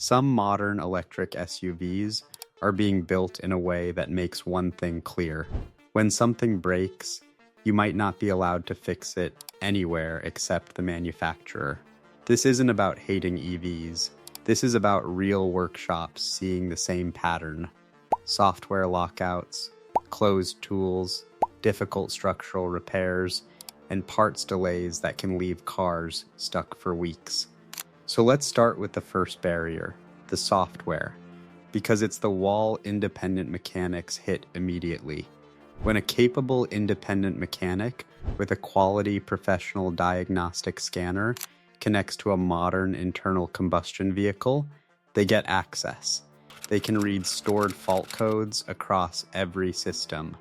Some modern electric SUVs are being built in a way that makes one thing clear. When something breaks, you might not be allowed to fix it anywhere except the manufacturer. This isn't about hating EVs. This is about real workshops seeing the same pattern. Software lockouts, closed tools, difficult structural repairs, and parts delays that can leave cars stuck for weeks. So let's start with the first barrier, the software, because it's the wall independent mechanics hit immediately. When a capable independent mechanic with a quality professional diagnostic scanner connects to a modern internal combustion vehicle, they get access. They can read stored fault codes across every system.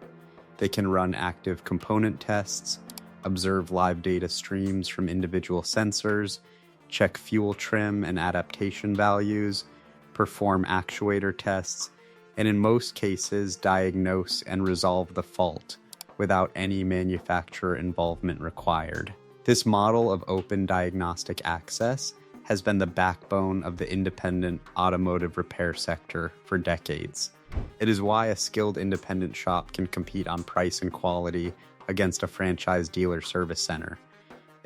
They can run active component tests, observe live data streams from individual sensors, check fuel trim and adaptation values, perform actuator tests, and in most cases diagnose and resolve the fault without any manufacturer involvement required. This model of open diagnostic access has been the backbone of the independent automotive repair sector for decades. It is why a skilled independent shop can compete on price and quality against a franchise dealer service center.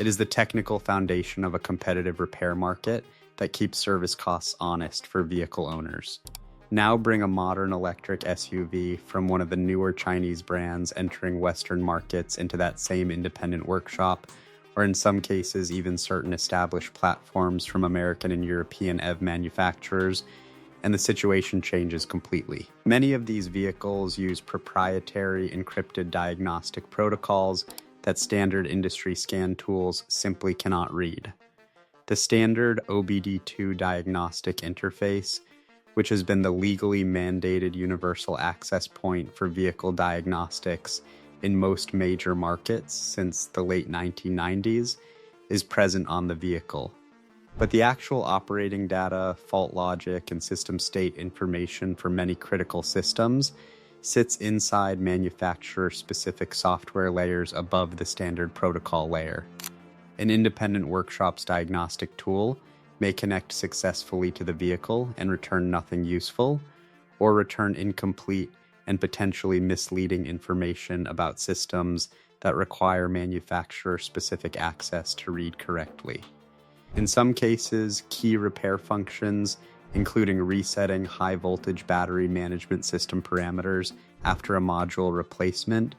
It is the technical foundation of a competitive repair market that keeps service costs honest for vehicle owners. Now bring a modern electric SUV from one of the newer Chinese brands entering Western markets into that same independent workshop, or in some cases even certain established platforms from American and European EV manufacturers, and the situation changes completely. Many of these vehicles use proprietary encrypted diagnostic protocols that standard industry scan tools simply cannot read. The standard OBD2 diagnostic interface, which has been the legally mandated universal access point for vehicle diagnostics in most major markets since the late 1990s, is present on the vehicle. But the actual operating data, fault logic, and system state information for many critical systems sits inside manufacturer-specific software layers above the standard protocol layer. An independent workshop's diagnostic tool may connect successfully to the vehicle and return nothing useful, or return incomplete and potentially misleading information about systems that require manufacturer-specific access to read correctly. In some cases, key repair functions, including resetting high-voltage battery management system parameters after a module replacement,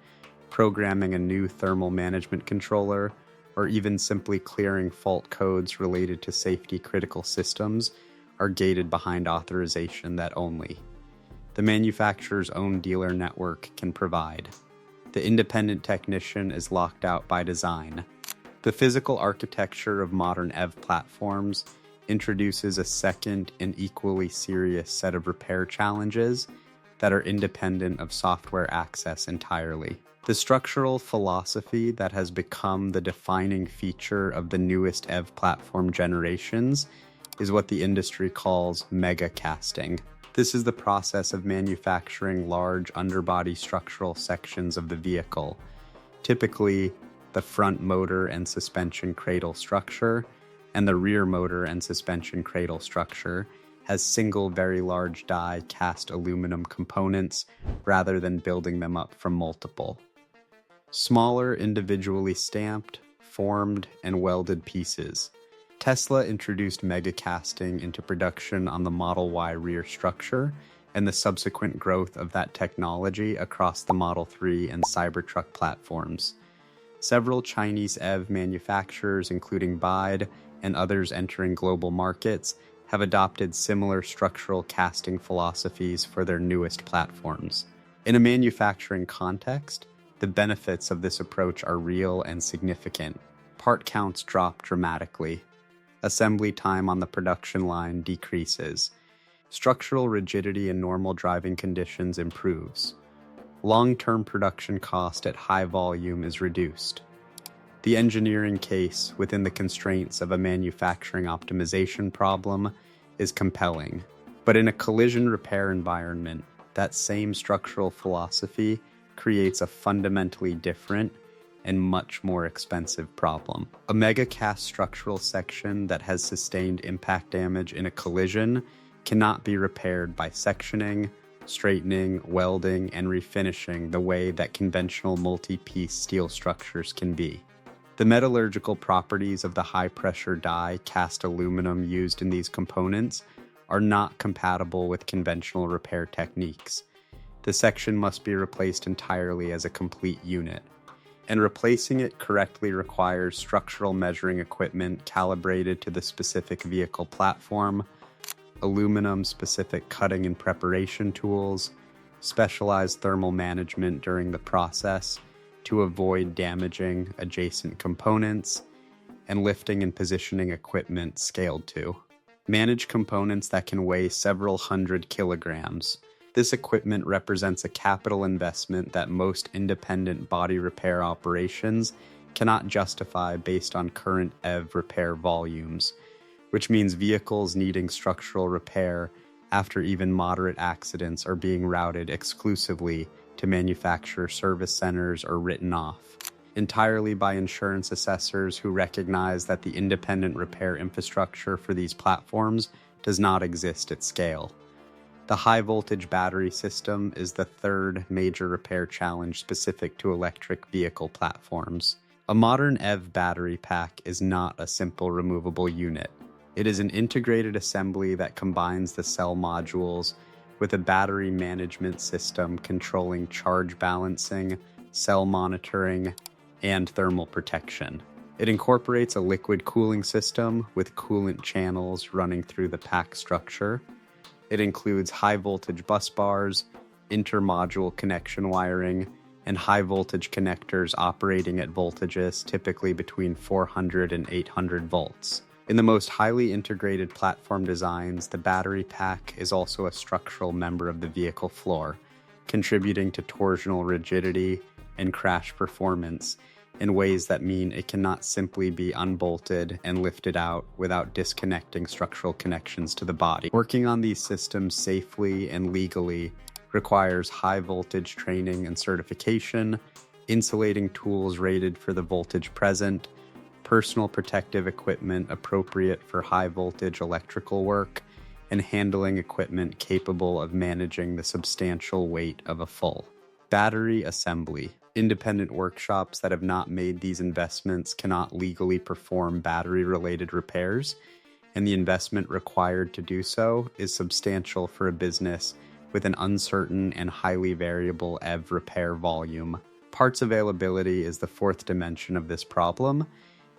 programming a new thermal management controller, or even simply clearing fault codes related to safety-critical systems, are gated behind authorization that only the manufacturer's own dealer network can provide. The independent technician is locked out by design. The physical architecture of modern EV platforms introduces a second and equally serious set of repair challenges that are independent of software access entirely. The structural philosophy that has become the defining feature of the newest EV platform generations is what the industry calls mega casting. This is the process of manufacturing large underbody structural sections of the vehicle, typically the front motor and suspension cradle structure, and the rear motor and suspension cradle structure has single very large die cast aluminum components rather than building them up from multiple. Smaller individually stamped, formed, and welded pieces. Tesla introduced mega casting into production on the Model Y rear structure, and the subsequent growth of that technology across the Model 3 and Cybertruck platforms. Several Chinese EV manufacturers, including BYD and others entering global markets, have adopted similar structural casting philosophies for their newest platforms. In a manufacturing context, the benefits of this approach are real and significant. Part counts drop dramatically. Assembly time on the production line decreases. Structural rigidity in normal driving conditions improves. Long-term production cost at high volume is reduced. The engineering case within the constraints of a manufacturing optimization problem is compelling. But in a collision repair environment, that same structural philosophy creates a fundamentally different, and much more expensive problem. A mega cast structural section that has sustained impact damage in a collision cannot be repaired by sectioning, straightening, welding, and refinishing the way that conventional multi-piece steel structures can be. The metallurgical properties of the high-pressure die cast aluminum used in these components are not compatible with conventional repair techniques. The section must be replaced entirely as a complete unit, and replacing it correctly requires structural measuring equipment calibrated to the specific vehicle platform, aluminum-specific cutting and preparation tools, specialized thermal management during the process to avoid damaging adjacent components, and lifting and positioning equipment scaled to. Manage components that can weigh several hundred kilograms. This equipment represents a capital investment that most independent body repair operations cannot justify based on current EV repair volumes, which means vehicles needing structural repair after even moderate accidents are being routed exclusively to manufacturer service centers or written off entirely by insurance assessors who recognize that the independent repair infrastructure for these platforms does not exist at scale. The high-voltage battery system is the third major repair challenge specific to electric vehicle platforms. A modern EV battery pack is not a simple removable unit. It is an integrated assembly that combines the cell modules with a battery management system controlling charge balancing, cell monitoring, and thermal protection. It incorporates a liquid cooling system with coolant channels running through the pack structure. It includes high-voltage bus bars, inter-module connection wiring, and high-voltage connectors operating at voltages typically between 400 and 800 volts. In the most highly integrated platform designs, the battery pack is also a structural member of the vehicle floor, contributing to torsional rigidity and crash performance in ways that mean it cannot simply be unbolted and lifted out without disconnecting structural connections to the body. Working on these systems safely and legally requires high voltage training and certification, insulating tools rated for the voltage present, personal protective equipment appropriate for high voltage electrical work, and handling equipment capable of managing the substantial weight of a full battery assembly. Independent workshops that have not made these investments cannot legally perform battery-related repairs, and the investment required to do so is substantial for a business with an uncertain and highly variable EV repair volume. Parts availability is the fourth dimension of this problem,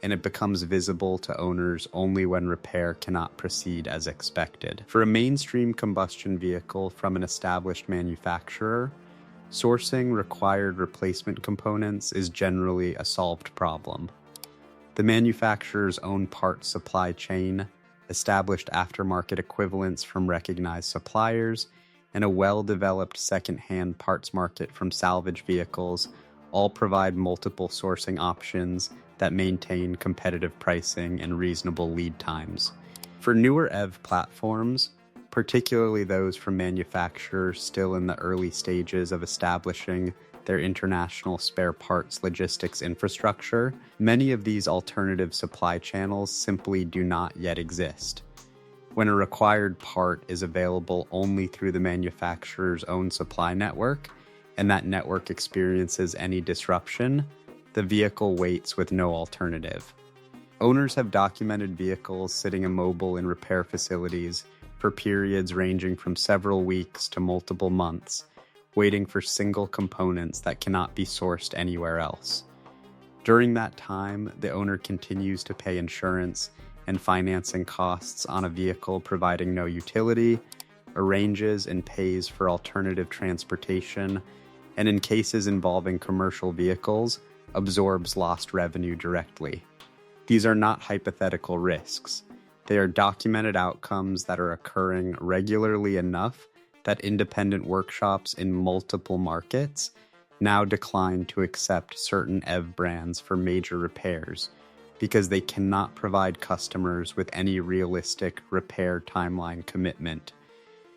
and it becomes visible to owners only when repair cannot proceed as expected. For a mainstream combustion vehicle from an established manufacturer, sourcing required replacement components is generally a solved problem. The manufacturer's own parts supply chain, established aftermarket equivalents from recognized suppliers, and a well-developed second-hand parts market from salvage vehicles all provide multiple sourcing options that maintain competitive pricing and reasonable lead times. For newer EV platforms, particularly those from manufacturers still in the early stages of establishing their international spare parts logistics infrastructure, many of these alternative supply channels simply do not yet exist. When a required part is available only through the manufacturer's own supply network, and that network experiences any disruption, the vehicle waits with no alternative. Owners have documented vehicles sitting immobile in repair facilities for periods ranging from several weeks to multiple months, waiting for single components that cannot be sourced anywhere else. During that time, the owner continues to pay insurance and financing costs on a vehicle providing no utility, arranges and pays for alternative transportation, and in cases involving commercial vehicles, absorbs lost revenue directly. These are not hypothetical risks. They are documented outcomes that are occurring regularly enough that independent workshops in multiple markets now decline to accept certain EV brands for major repairs because they cannot provide customers with any realistic repair timeline commitment.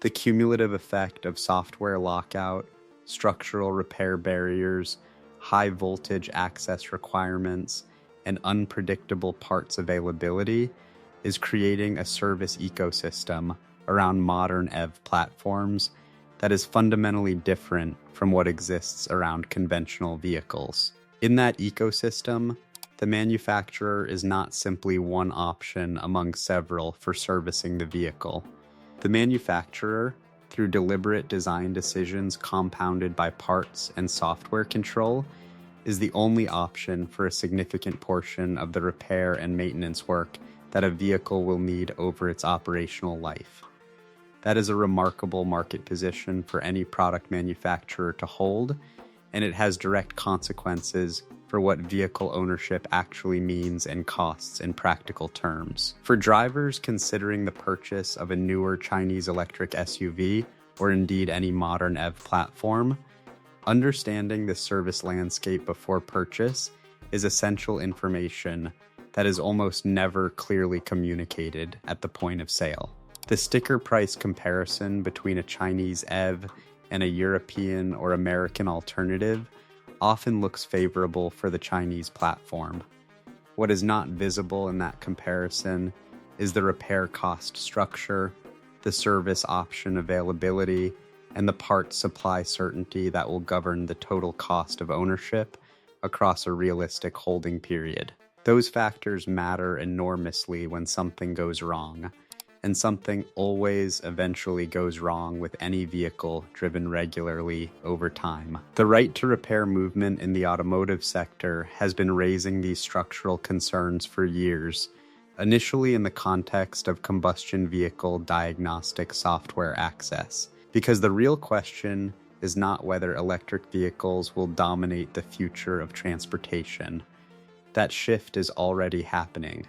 The cumulative effect of software lockout, structural repair barriers, high voltage access requirements, and unpredictable parts availability is creating a service ecosystem around modern EV platforms that is fundamentally different from what exists around conventional vehicles. In that ecosystem, the manufacturer is not simply one option among several for servicing the vehicle. The manufacturer, through deliberate design decisions compounded by parts and software control, is the only option for a significant portion of the repair and maintenance work that a vehicle will need over its operational life. That is a remarkable market position for any product manufacturer to hold, and it has direct consequences for what vehicle ownership actually means and costs in practical terms. For drivers considering the purchase of a newer Chinese electric SUV, or indeed any modern EV platform, understanding the service landscape before purchase is essential information that is almost never clearly communicated at the point of sale. The sticker price comparison between a Chinese EV and a European or American alternative often looks favorable for the Chinese platform. What is not visible in that comparison is the repair cost structure, the service option availability, and the parts supply certainty that will govern the total cost of ownership across a realistic holding period. Those factors matter enormously when something goes wrong, and something always eventually goes wrong with any vehicle driven regularly over time. The right to repair movement in the automotive sector has been raising these structural concerns for years, initially in the context of combustion vehicle diagnostic software access, because the real question is not whether electric vehicles will dominate the future of transportation. That shift is already happening.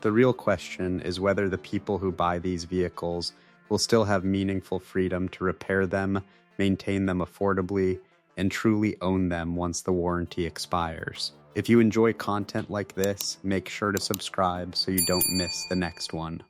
The real question is whether the people who buy these vehicles will still have meaningful freedom to repair them, maintain them affordably, and truly own them once the warranty expires. If you enjoy content like this, make sure to subscribe so you don't miss the next one.